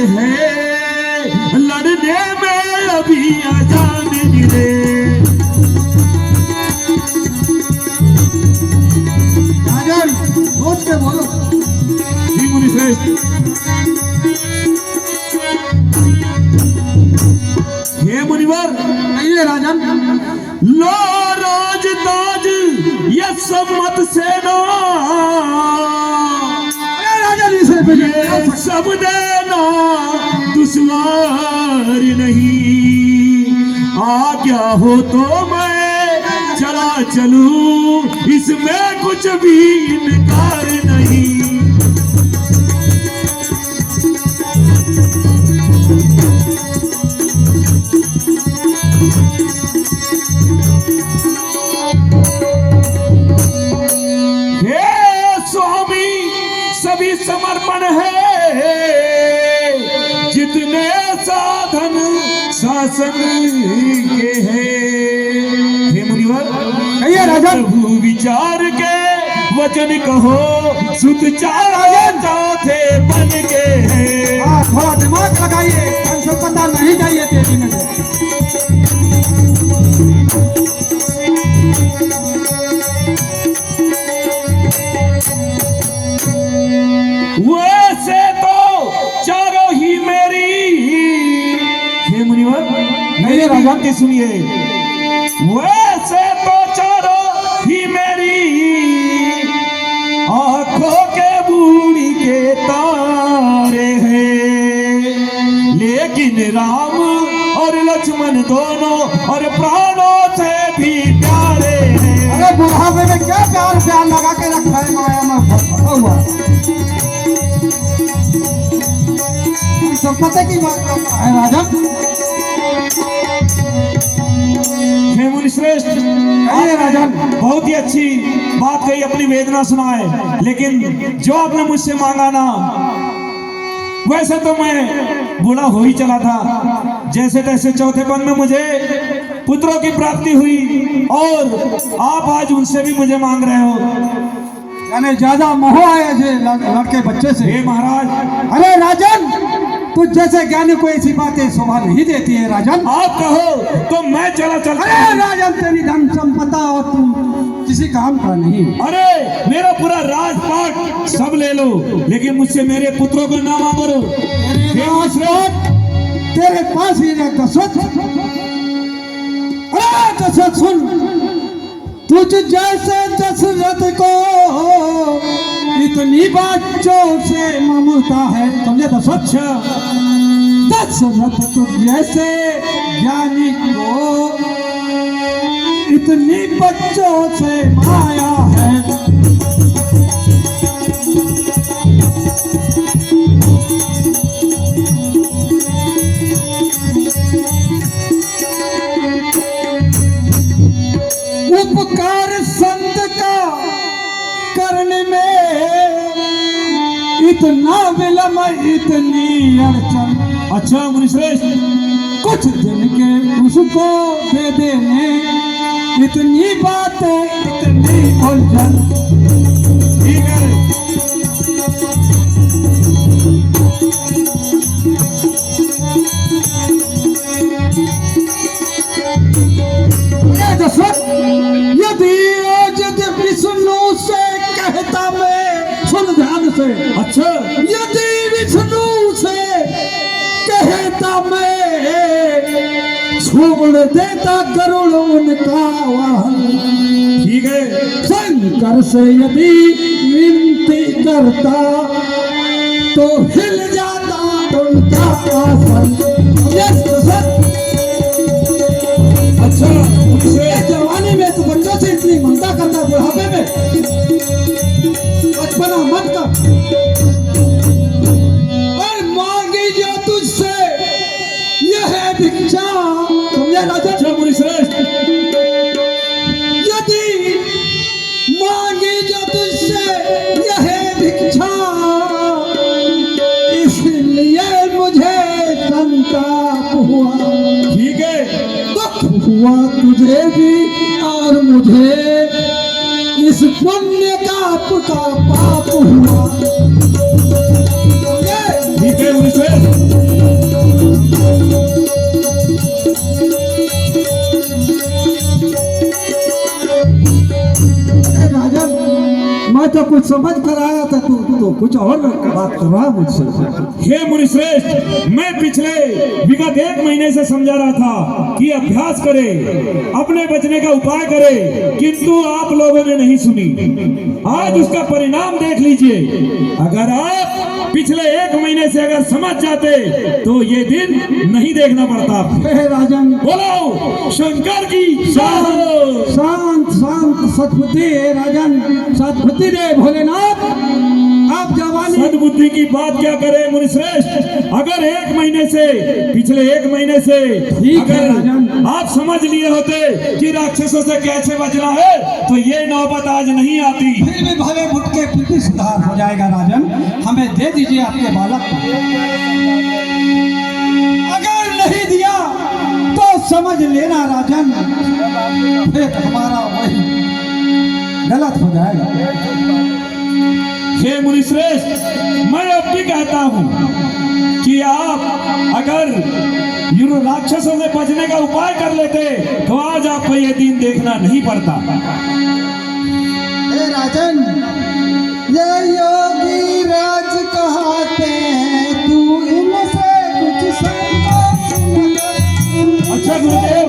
हैं लड़ने में अभी अजान गिरे। राजन सोच के बोलो। जी मुनि श्रेष्ठ। हे मुनिवर कहिए राजन। लो राज ताज ये सम्मत सेना ये सब देना दुश्वार नहीं। आज्ञा हो तो मैं चला चलूं इसमें कुछ भी इनकार नहीं। समर्पण है जितने साधन शासन के हैं। हे मुनिवर कहिए राजन। प्रभु विचार के वचन कहो सुत चार चौथे बन के हैं। थोड़ा दिमाग लगाइए, हमसे पता नहीं चाहिए तेजी में। वैसे तो चारों ही मेरी। हे मुनिवर मेरी बात सुनिए। वैसे तो चारों ही मेरी आंखों के बूढ़ी के तारे हैं, लेकिन राम और लक्ष्मण दोनों और प्राणों से भी प्यारे हैं। अरे बुढ़ापे में क्या प्यार प्यार लगा के रखा है माया में फंसा हुआ। संपत्ति की बात करता है राजन। हे मुनि श्रेष्ठ राजन बहुत ही अच्छी बात कही, अपनी वेदना सुनाए, लेकिन जो आपने मुझसे मांगा ना वैसे तो मैं बूढ़ा हो ही चला था। जैसे तैसे चौथेपन में मुझे पुत्रों की प्राप्ति हुई और आप आज उनसे भी मुझे मांग रहे हो। यानी ज्यादा मोह आया जे लड़के बच्चे से। हे महाराज। अरे राजन तुझ जैसे ज्ञानी को ऐसी बातें शोभा नहीं देती है राजन। आप कहो तो मैं चला चलता। अरे राजन तेरी धन संपदा और तुम किसी काम का नहीं। अरे मेरा पूरा राजपाट सब ले लो, लेकिन मुझसे मेरे पुत्रों को ना मांगो। तेरे पास ही दशरथ। अरे दशरथ सुन, तुझ जैसे दशरथ को इतनी बच्चों से ममता है। समझे दशरथ? दशरथ तुझ जैसे ज्ञानी को इतनी बच्चों से माया है। उपकार संत का करने में इतना विलम्ब इतनी अड़चन। अच्छा मुनि श्रेष्ठ कुछ दिन के उसको दे देने इतनी बातें इतनी उलझन। ठीक है। यदि विष्णु से कहता मैं, सुन ध्यान से। अच्छा यदि विष्णु से कहता मैं छोड़ देता गरुड़ उनका वाहन। ठीक है। शंकर से यदि विनती करता तो हिल जाता उनका आसन। अच्छा जवानी में तो बच्चों से इतनी ममता करता, बुढ़ापे में बचपना मत कर। और मांगी जो तुझसे यह है भिक्षा। समझे राजा? अच्छा मुनि श्रेष्ठ यदि मांगी जो तुझसे यह है भिक्षा, इसलिए मुझे संताप हुआ। ठीक है। दुख हुआ तुझे भी और मुझे, इस पुण्य का पाप हुआ। ठीक है मुनि श्रेष्ठ। राजन, मैं तो कुछ समझ कर आया था, तू कुछ और बात कर रहा है मुझसे। हे मुनिश्रेष्ठ, मैं पिछले विगत 1 महीने से समझा रहा था कि अभ्यास करे, अपने बचने का उपाय करे, किंतु आप लोगों ने नहीं सुनी। आज उसका परिणाम देख लीजिए। अगर आप पिछले 1 महीने से अगर समझ जाते तो ये दिन नहीं देखना पड़ता। हे राजन, बोलो शंकर की शांत शांत शांत सद्बुद्धि है राजन, सद्बुद्धि दे भोलेनाथ। आप जवानी सद्बुद्धि की बात क्या करे मुनिश्रेष्ठ, अगर 1 महीने से, पिछले 1 महीने से ठीक है अगर राजन। आप समझ लिए होते कि राक्षसों से कैसे बचना है तो ये नौबत आज नहीं आती। फिर भी भले फुट के फिर भी सुधार हो जाएगा राजन। हमें दे दीजिए आपके बालक को। अगर नहीं दिया तो समझ लेना राजन, फिर हमारा वही गलत हो जाएगा। हे मुनिश्रेष्ठ, मैं अब भी कहता हूँ कि आप अगर राक्षसों से बचने का उपाय कर लेते तो आज आपको ये दिन देखना नहीं पड़ता। हे राजन, ये योगी राज कहते हैं, तू इनसे कुछ संकोच न कर। अच्छा गुरुदेव,